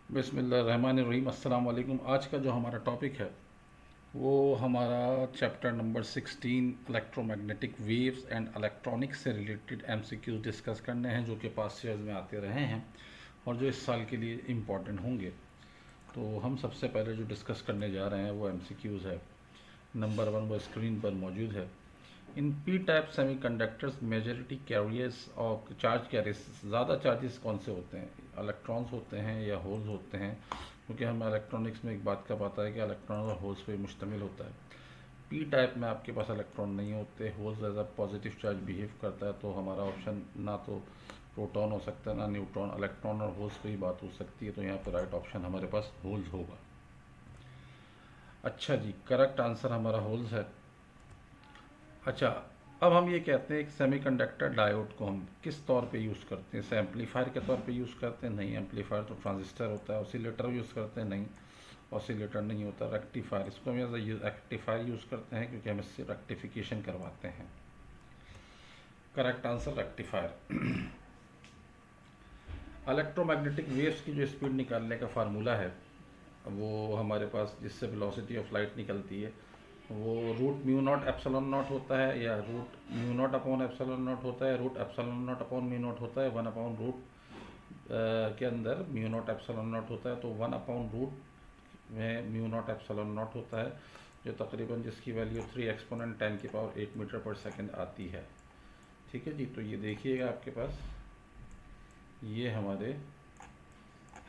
बिस्मिल्लाहिर्रहमानिर्रहीम। अस्सलाम वालेकुम। आज का जो हमारा टॉपिक है वो हमारा chapter number 16 electromagnetic waves and electronics से रिलेटेड एमसीक्यूज डिस्कस करने हैं, जो कि पास्ट ईयर्स में आते रहे हैं और जो इस साल के लिए इम्पॉर्टेंट होंगे। तो हम सबसे पहले जो डिस्कस करने जा रहे हैं वो एमसीक्यूज है। नंबर 1 वो स्क्रीन पर मौजूद है। In p type semiconductors majority carriers और चार्ज कैरियर्स, ज़्यादा चार्जेस कौन से होते हैं? इलेक्ट्रॉन्स होते हैं या होल्स होते हैं? क्योंकि हमें इलेक्ट्रॉनिक्स में एक बात का पता है कि इलेक्ट्रॉन और होल्स पे मुश्तमिल होता है। पी टाइप में आपके पास इलेक्ट्रॉन नहीं होते, holes as a positive charge behave करता है, तो हमारा ऑप्शन ना तो प्रोटॉन हो सकता है ना न्यूट्रॉन। इलेक्ट्रॉन और होल्स पे ही बात हो सकती है, तो यहाँ पर राइट ऑप्शन हमारे पास होल्स होगा। अच्छा जी, करेक्ट आंसर हमारा होल्स है। अच्छा, अब हम ये कहते हैं एक सेमीकंडक्टर डायोड को हम किस तौर पे यूज़ करते हैं? इसे एम्पलीफायर के तौर पे यूज़ करते हैं? नहीं, एम्पलीफायर तो ट्रांजिस्टर होता है। ऑसिलेटर यूज़ करते हैं? नहीं, ऑसिलेटर नहीं होता। रेक्टिफायर, इसको हम एज रेक्टिफायर यूज़ करते हैं क्योंकि हम इससे रेक्टिफिकेशन करवाते हैं। Correct answer rectifier. Electromagnetic waves की जो स्पीड निकालने का फार्मूला है वो हमारे पास, जिससे वेलोसिटी ऑफ लाइट निकलती है, वो root mu not epsilon not होता है, या root mu not upon epsilon not होता है, root epsilon not upon mu not होता है, 1 अपॉन रूट के अंदर म्यू नॉट एप्सिलॉन नॉट होता है, तो 1 अपॉन रूट में म्यू नॉट एप्सिलॉन नॉट होता है, जो तकरीबन जिसकी वैल्यू 3 एक्सपोनेंट 10⁸ मीटर पर सेकेंड आती है। ठीक है जी, तो ये देखिएगा आपके पास ये हमारे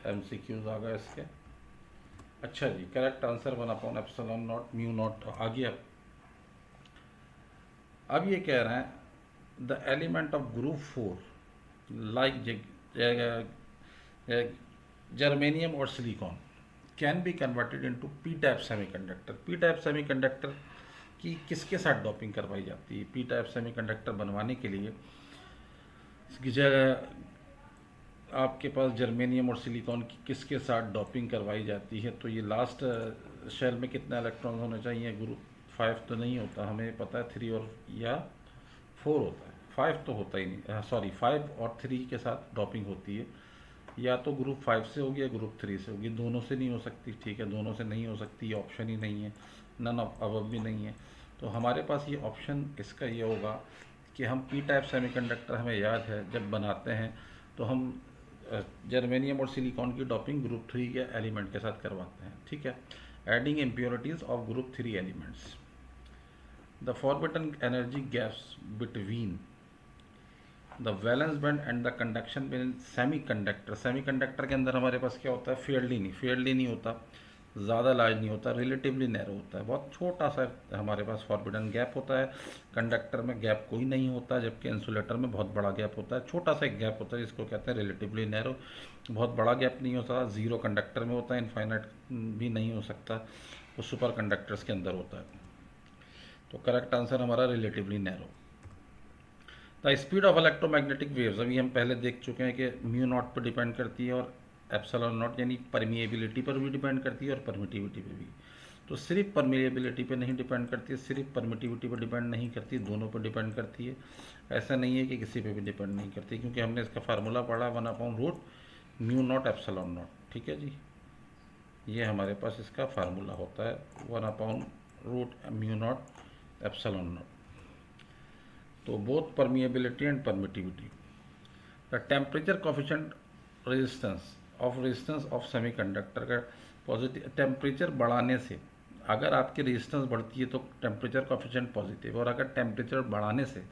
एमसीक्यूज आ गए इसके। अच्छा जी, correct answer 1 upon epsilon nought mu nought आ गया। अब ये कह रहे हैं the element of group 4 like germanium और silicon can be converted into p type semiconductor. P type semiconductor की किसके साथ डॉपिंग करवाई जाती है? पी टाइप सेमीकंडक्टर बनवाने के लिए आपके पास जर्मेनियम और सिलिकॉन की किसके साथ डॉपिंग करवाई जाती है? तो ये लास्ट शेल में कितना इलेक्ट्रॉन होना चाहिए? ग्रुप 5 तो नहीं होता, हमें पता है 3 और या 4 होता है। 5 तो होता ही नहीं, सॉरी 5 और 3 के साथ डॉपिंग होती है। या तो ग्रुप 5 से होगी या ग्रुप 3 से होगी, दोनों से नहीं हो सकती। ठीक है, दोनों से नहीं हो सकती, ऑप्शन ही नहीं है, नन ऑफ अबव भी नहीं है। तो हमारे पास ये ऑप्शन इसका ये होगा कि हम पी टाइप सेमीकंडक्टर, हमें याद है जब बनाते हैं तो हम जर्मेनियम और सिलिकॉन की डॉपिंग ग्रुप 3 के एलिमेंट के साथ करवाते हैं। ठीक है, adding impurities of group 3 elements. The forbidden energy gaps between the valence band and the conduction band semi conductor. Semi conductor के अंदर हमारे पास क्या होता है? फील्ड ही नहीं होता, ज़्यादा लार्ज नहीं होता, रिलेटिवली नैरो होता है, बहुत छोटा सा हमारे पास फॉरबिडन गैप होता है। कंडक्टर में गैप कोई नहीं होता, जबकि इंसुलेटर में बहुत बड़ा गैप होता है। छोटा सा एक गैप होता है जिसको कहते हैं रिलेटिवली नैरो। बहुत बड़ा गैप नहीं होता। ज़ीरो कंडक्टर में होता है, इनफाइनाइट भी नहीं हो सकता, वो सुपर कंडक्टर्स के अंदर होता है। तो करेक्ट आंसर हमारा relatively narrow. The speed of electromagnetic waves, अभी हम पहले देख चुके हैं कि म्यू नॉट पर डिपेंड करती है और एप्सिलॉन नॉट यानी परमिएबिलिटी पर भी डिपेंड करती है और परमिटिविटी पर भी। तो सिर्फ परमिएबिलिटी पे नहीं डिपेंड करती है, सिर्फ परमिटिविटी पर डिपेंड नहीं करती, दोनों पर डिपेंड करती है। ऐसा नहीं है कि किसी पे भी डिपेंड नहीं करती, क्योंकि हमने इसका फार्मूला पढ़ा 1/रूट म्यू नॉट एप्सिलॉन नॉट। ठीक है जी, ये हमारे पास इसका फार्मूला होता है 1/रूट म्यू नॉट एप्सिलॉन नॉट। तो both permeability and permittivity. The temperature coefficient resistance of semiconductor का पॉजिटिव, टेम्परेचर बढ़ाने से अगर आपकी रेजिस्टेंस बढ़ती है तो टेम्परेचर कोफिशिएंट पॉजिटिव, और अगर टेम्परेचर बढ़ाने से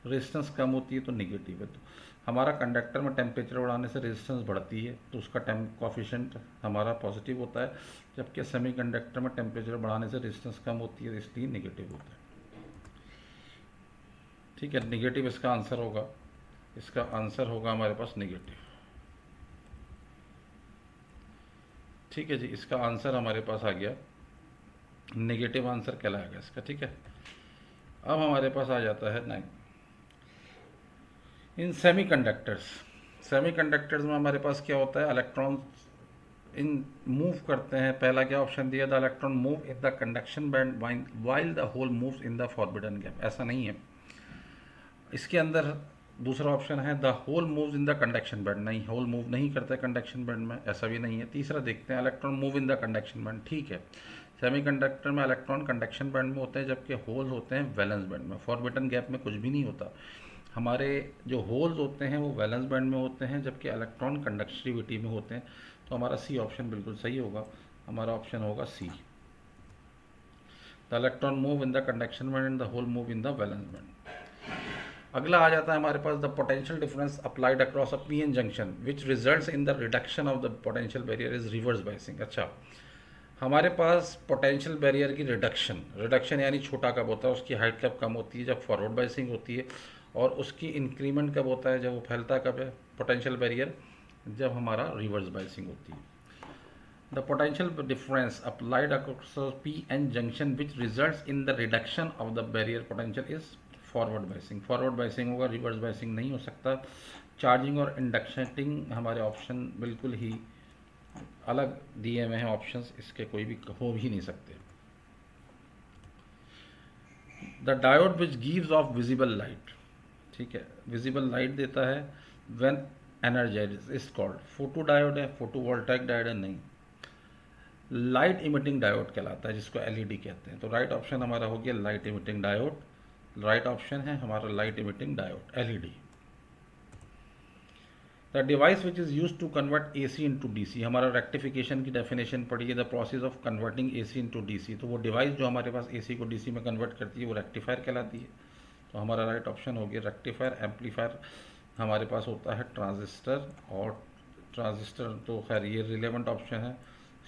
रेजिस्टेंस कम होती है तो निगेटिव है। तो हमारा कंडक्टर में टेम्परेचर बढ़ाने से रेजिस्टेंस बढ़ती है तो उसका कोफिशिएंट हमारा पॉजिटिव होता है, जबकि सेमीकंडक्टर में टेम्परेचर बढ़ाने से रेजिस्टेंस कम होती है इसलिए निगेटिव होता है। ठीक है, निगेटिव इसका आंसर होगा। इसका आंसर होगा हमारे पास निगेटिव। ठीक है जी, इसका आंसर हमारे पास आ गया, नेगेटिव आंसर कहलाएगा इसका। ठीक है, अब हमारे पास आ जाता है 9 इन सेमीकंडक्टर्स में हमारे पास क्या होता है? इलेक्ट्रॉन इन मूव करते हैं। पहला क्या ऑप्शन दिया? The electron move in the conduction band while the hole moves in the forbidden gap. ऐसा नहीं है, इसके अंदर दूसरा ऑप्शन है the hole moves in the conduction band, नहीं होल मूव नहीं करता कंडक्शन बैंड में, ऐसा भी नहीं है। तीसरा देखते हैं electron move in the conduction band, ठीक है। सेमीकंडक्टर में इलेक्ट्रॉन कंडक्शन बैंड में होते हैं जबकि होल होते हैं वैलेंस बैंड में। फॉरबिडन गैप में कुछ भी नहीं होता। हमारे जो होल्स होते हैं वो वैलेंस बैंड में होते हैं जबकि इलेक्ट्रॉन कंडक्टिविटी में होते हैं। तो हमारा सी ऑप्शन बिल्कुल सही होगा, हमारा ऑप्शन होगा C. The electron move in the conduction band and the hole move in the valence band. अगला आ जाता है हमारे पास the potential difference applied across a PN junction which results in the reduction of the potential barrier is reverse biasing. अच्छा, हमारे पास potential barrier की रिडक्शन, रिडक्शन यानी छोटा कब होता है, उसकी हाइट कब कम होती है, जब फॉरवर्ड बायसिंग होती है। और उसकी इंक्रीमेंट कब होता है, जब वो फैलता कब है पोटेंशियल बैरियर, जब हमारा रिवर्स बायसिंग होती है। The potential difference applied across P N junction which results in the reduction of the barrier potential is forward biasing. Forward biasing होगा, रिवर्स बायसिंग नहीं हो सकता। चार्जिंग और इंडक्शनिंग हमारे ऑप्शन बिल्कुल ही अलग दिए हुए हैं ऑप्शंस, इसके कोई भी हो भी नहीं सकते। The diode which gives off visible light, ठीक है, विजिबल लाइट देता है when energised is called photo diode है, फोटो वोल्टाइक डायोड है, नहीं, लाइट इमिटिंग डायोड कहलाता है जिसको एलईडी कहते हैं। तो राइट ऑप्शन हमारा हो गया light emitting diode, right option है हमारा light emitting diode LED. The device which is use to convert A C into D C, हमारा रेक्टिफिकेशन की डेफिनेशन पढ़ी है, the process of converting A C into D C. तो वो device जो हमारे पास ए सी को डी सी में कन्वर्ट करती है वो रेक्टिफायर कहलाती है। तो हमारा राइट ऑप्शन हो गया रेक्टिफायर। एम्पलीफायर हमारे पास होता है ट्रांजिस्टर, और ट्रांजिस्टर तो खैर ये रिलेवेंट ऑप्शन है।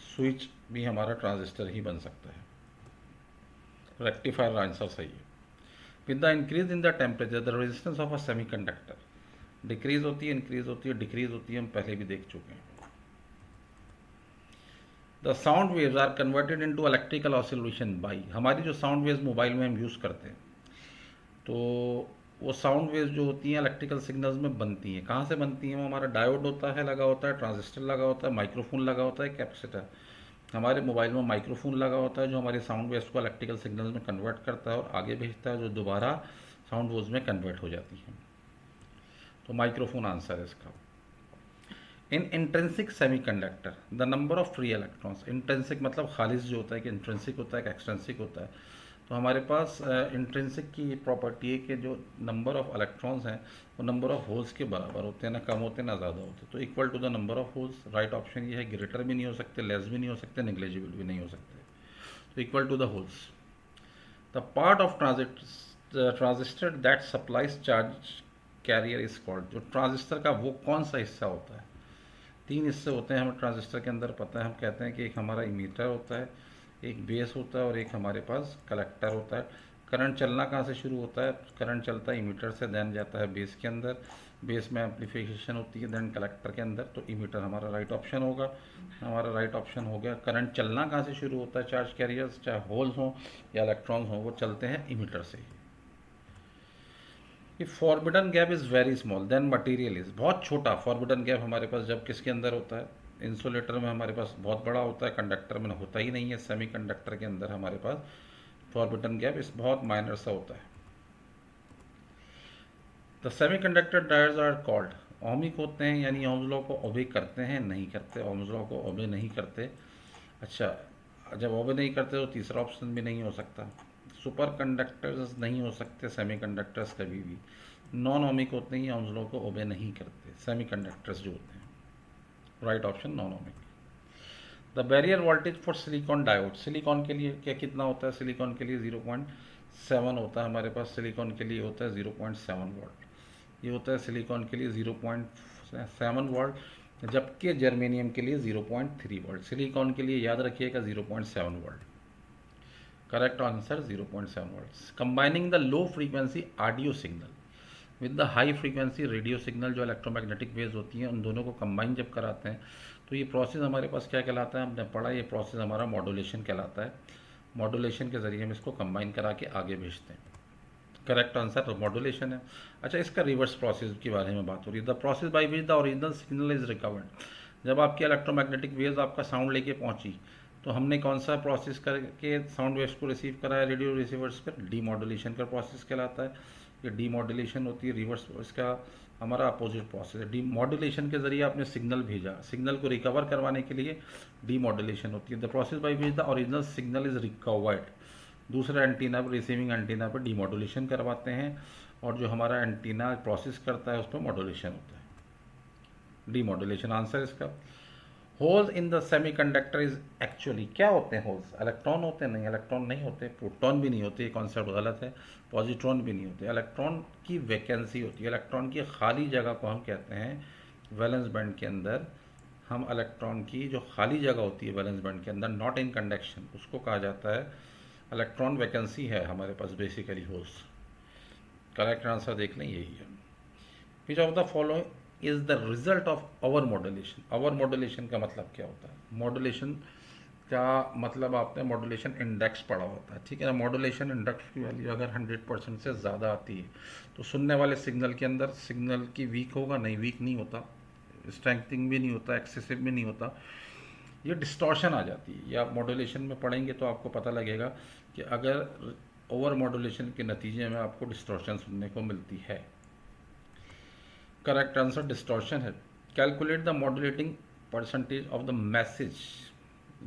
स्विच भी हमारा ट्रांजिस्टर ही बन सकता है। रेक्टिफायर आंसर सही है। With the increase in the temperature the resistance of a semiconductor decrease होती है, इंक्रीज होती है, डिक्रीज होती है, हम पहले भी देख चुके हैं। The sound waves are converted into electrical oscillation by, हमारी जो साउंड वेव्स मोबाइल में हम यूज़ करते हैं तो वो साउंड वेव्स जो होती हैं इलेक्ट्रिकल सिग्नल्स में बनती हैं। कहाँ से बनती हैं? वो हमारा डायोड होता है लगा होता है, ट्रांजिस्टर लगा होता है, माइक्रोफोन लगा होता है, कैपेसिटर। हमारे मोबाइल में माइक्रोफोन लगा होता है जो हमारी साउंड वेव्स को इलेक्ट्रिकल सिग्नल्स में कन्वर्ट करता है और आगे भेजता है, जो दोबारा साउंड वेव्स में कन्वर्ट हो जाती है। तो माइक्रोफोन आंसर है इसका। In intrinsic semiconductor the number of free electrons, intrinsic मतलब खालिज जो होता है कि इंट्रिंसिक होता है कि एक्सट्रिंसिक होता है। तो हमारे पास इंट्रिंसिक की प्रॉपर्टी है कि जो नंबर ऑफ इलेक्ट्रॉन्स हैं वो नंबर ऑफ होल्स के बराबर होते हैं, ना कम होते ना ज़्यादा होते। तो equal to the number of holes, right option ये है। ग्रेटर भी नहीं हो सकते, लेस भी नहीं हो सकते, नेग्लिजिबल भी नहीं हो सकते। तो equal to the holes. The part of transistor that supplies charge carrier is called, जो ट्रांजिस्टर का वो कौन सा हिस्सा होता है? तीन हिस्से होते हैं हमें ट्रांजिस्टर के अंदर पता है। हम कहते हैं कि एक हमारा इमीटर होता है, एक बेस होता है और एक हमारे पास कलेक्टर होता है। करंट चलना कहाँ से शुरू होता है? करंट चलता है इमीटर से, देन जाता है बेस के अंदर, बेस में एम्पलीफिकेशन होती है, देन कलेक्टर के अंदर। तो इमीटर हमारा राइट ऑप्शन होगा, हमारा राइट ऑप्शन हो गया। करंट चलना कहाँ से शुरू होता है? चार्ज कैरियर्स चाहे होल्स हों या इलेक्ट्रॉन्स हों वो चलते हैं इमीटर से ही। कि forbidden gap is very small then material is, बहुत छोटा फॉरबिडन गैप हमारे पास जब किसके अंदर होता है? इंसुलेटर में हमारे पास बहुत बड़ा होता है, कंडक्टर में होता ही नहीं है। सेमीकंडक्टर के अंदर हमारे पास फॉरबिडन गैप इस बहुत माइनर सा होता है। The semiconductor diodes are called, ohmic होते हैं यानी ओम्स लॉ को ओबे करते हैं, नहीं करते, ओम्स लॉ को ओबे नहीं करते। अच्छा, जब ओबे नहीं करते तो तीसरा ऑप्शन भी नहीं हो सकता। सुपर कंडक्टर्स नहीं हो सकते सेमीकंडक्टर्स कभी भी। नॉन ओमिक होते हैं, ओम्स लॉ को ओबे नहीं करते सेमीकंडक्टर्स जो होते हैं। Right option non ohmic. The barrier voltage for silicon diode, silicon के लिए क्या कितना होता है? सिलिकॉन के लिए 0.7 होता है हमारे पास। सिलिकॉन के लिए होता है 0.7 वोल्ट, ये होता है सिलिकॉन के लिए 0.7 वोल्ट, जबकि जर्मेनियम के लिए 0.3 वोल्ट। सिलिकॉन के लिए याद रखिएगा 0.7 volt. Correct answer 0.7 volt. Combining the low frequency audio signal with the high frequency radio signal, जो इलेक्ट्रोमैग्नेटिक वेव्स होती हैं उन दोनों को कंबाइन जब कराते हैं तो ये प्रोसेस हमारे पास क्या कहलाता है? हमने पढ़ा, ये प्रोसेस हमारा मॉड्यूलेशन कहलाता है। मॉड्यूलेशन के ज़रिए हम इसको कंबाइन करा के आगे भेजते हैं। करेक्ट आंसर तो मॉड्यूलेशन है। अच्छा, इसका रिवर्स प्रोसेस के बारे में बात हो रही है। The process by which the original signal is recovered, जब आपकी इलेक्ट्रोमैग्नेटिक वेव्स आपका साउंड लेके पहुंची तो हमने कौन सा प्रोसेस करके साउंड वेव्स को रिसीव कराया रेडियो रिसीवर्स पर? डीमॉड्यूलेशन का प्रोसेस कहलाता है। ये डीमॉड्यूलेशन होती है, रिवर्स इसका हमारा अपोजिट प्रोसेस है। डीमॉड्यूलेशन के जरिए आपने सिग्नल भेजा, सिग्नल को रिकवर करवाने के लिए डीमॉड्यूलेशन होती है। The process by which the original signal is recovered, दूसरे एंटीना पर, रिसीविंग एंटीना पर डीमॉड्यूलेशन करवाते हैं, और जो हमारा एंटीना प्रोसेस करता है उस पर मॉड्यूलेशन होता है, डीमॉड्यूलेशन आंसर इसका। Holes in the semiconductor is actually, क्या होते हैं होल्स? इलेक्ट्रॉन होते हैं? नहीं, इलेक्ट्रॉन नहीं होते, प्रोटॉन भी नहीं होते, ये कॉन्सेप्ट गलत है, पॉजिट्रॉन भी नहीं होते। इलेक्ट्रॉन की वैकेंसी होती है, इलेक्ट्रॉन की खाली जगह को हम कहते हैं वैलेंस बैंड के अंदर, हम इलेक्ट्रॉन की जो खाली जगह होती है वैलेंस बैंड के अंदर, नॉट इन कंडक्शन, उसको कहा जाता है इलेक्ट्रॉन वैकेंसी है हमारे पास बेसिकली होल्स। करेक्ट आंसर देख लें, यही है। Which of the following is the result of our modulation? Our modulation का मतलब क्या होता है? मॉड्यूलेशन का मतलब आपने मॉड्यूलेशन इंडेक्स पढ़ा होता है, ठीक है ना। मॉड्यूलेशन इंडेक्स की वैल्यू अगर 100% से ज़्यादा आती है तो सुनने वाले सिग्नल के अंदर सिग्नल की वीक होगा? नहीं, वीक नहीं होता, स्ट्रेंथिंग भी नहीं होता, एक्सेसिव भी नहीं होता, ये डिस्टॉर्शन आ जाती है। या आप मॉड्यूलेशन में पढ़ेंगे तो आपको पता लगेगा कि अगर ओवर मॉड्यूलेशन के नतीजे में आपको डिस्टॉर्शन सुनने को मिलती है। करेक्ट आंसर डिस्टॉर्शन है। Calculate the modulating percentage of the message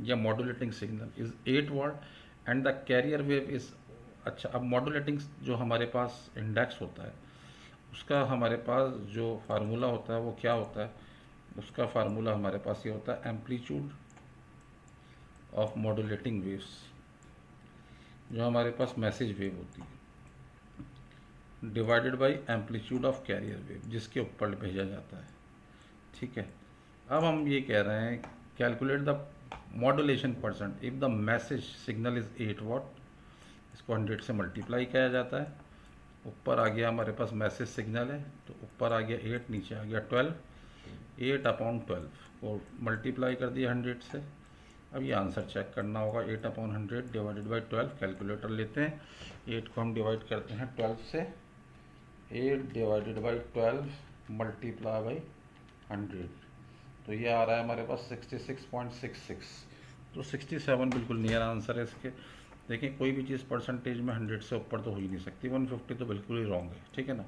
या modulating signal is 8 watt and the carrier wave is. अच्छा, अब मॉड्यूलेटिंग जो हमारे पास इंडेक्स होता है उसका हमारे पास जो फार्मूला होता है वो क्या होता है? उसका फार्मूला हमारे पास ये होता है एम्पलीट्यूड ऑफ मॉड्यूलेटिंग वेव्स, जो हमारे पास मैसेज वेव होती है, divided by amplitude of carrier wave, जिसके ऊपर भेजा जाता है, ठीक है। अब हम ये कह रहे हैं calculate the modulation percent if the message signal is 8 वाट, इसको 100 से मल्टीप्लाई किया जाता है। ऊपर आ गया हमारे पास मैसेज सिग्नल है तो ऊपर आ गया 8, नीचे आ गया 12, 8/12 को मल्टीप्लाई कर दिया 100 से। अब ये आंसर चेक करना होगा, 8/100 डिवाइडेड बाई 12। कैलकुलेटर लेते हैं, 8 को हम डिवाइड करते हैं 12 से, 8 डिवाइडेड बाई 12 मल्टीप्लाई बाई 100, तो ये आ रहा है हमारे पास 66.66। तो 67 बिल्कुल नियर आंसर है इसके। देखिए, कोई भी चीज़ परसेंटेज में 100 से ऊपर तो हो ही नहीं सकती, 150 तो बिल्कुल ही रॉन्ग है, ठीक है ना।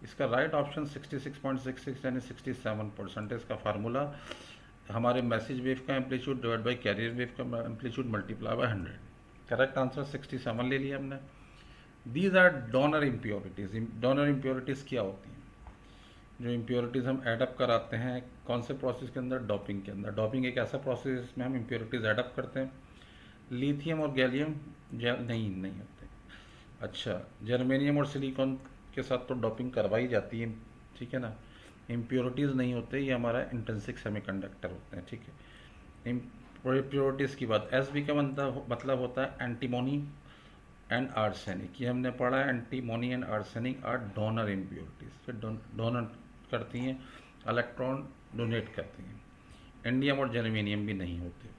इसका राइट ऑप्शन 66.66 यानी 67% है। इसका फार्मूला हमारे मैसेज वेव का amplitude divide by carrier wave का amplitude multiply by 100। Correct answer 67 ले लिया हमने। These are donor impurities. Donor impurities क्या होती हैं? जो इम्प्योरिटीज़ हम एडअप कराते हैं कौन से प्रोसेस के अंदर? डॉपिंग के अंदर। डॉपिंग एक ऐसा प्रोसेस है जिसमें हम इम्प्योरिटीज़ एडअप करते हैं। लिथियम और गैलियम नहीं होते। अच्छा, जर्मेनियम और सिलिकॉन के साथ तो डॉपिंग करवाई जाती है, ठीक है ना। इम्प्योरिटीज़ नहीं होते, ये हमारा इंट्रिंसिक सेमीकंडक्टर होते हैं, ठीक है। इम्प्योरिटीज़ की बात, एसबी का मतलब होता है एंटीमोनी एंड आर्सेनिक। ये हमने पढ़ा है, antimony and arsenic are donor impurities. फिर डोनर करती हैं, इलेक्ट्रॉन डोनेट करती हैं। इंडियम और जर्मेनियम भी नहीं होते।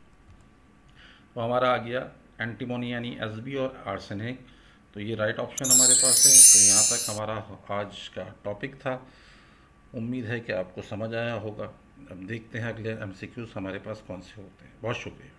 तो हमारा आ गया एंटीमोनी यानी एसबी और आर्सेनिक, तो ये राइट ऑप्शन हमारे पास है। तो यहाँ तक हमारा आज का टॉपिक था। उम्मीद है कि आपको समझ आया होगा। अब देखते हैं अगले एमसीक्यूज़ हमारे पास कौन से होते हैं। बहुत शुक्रिया।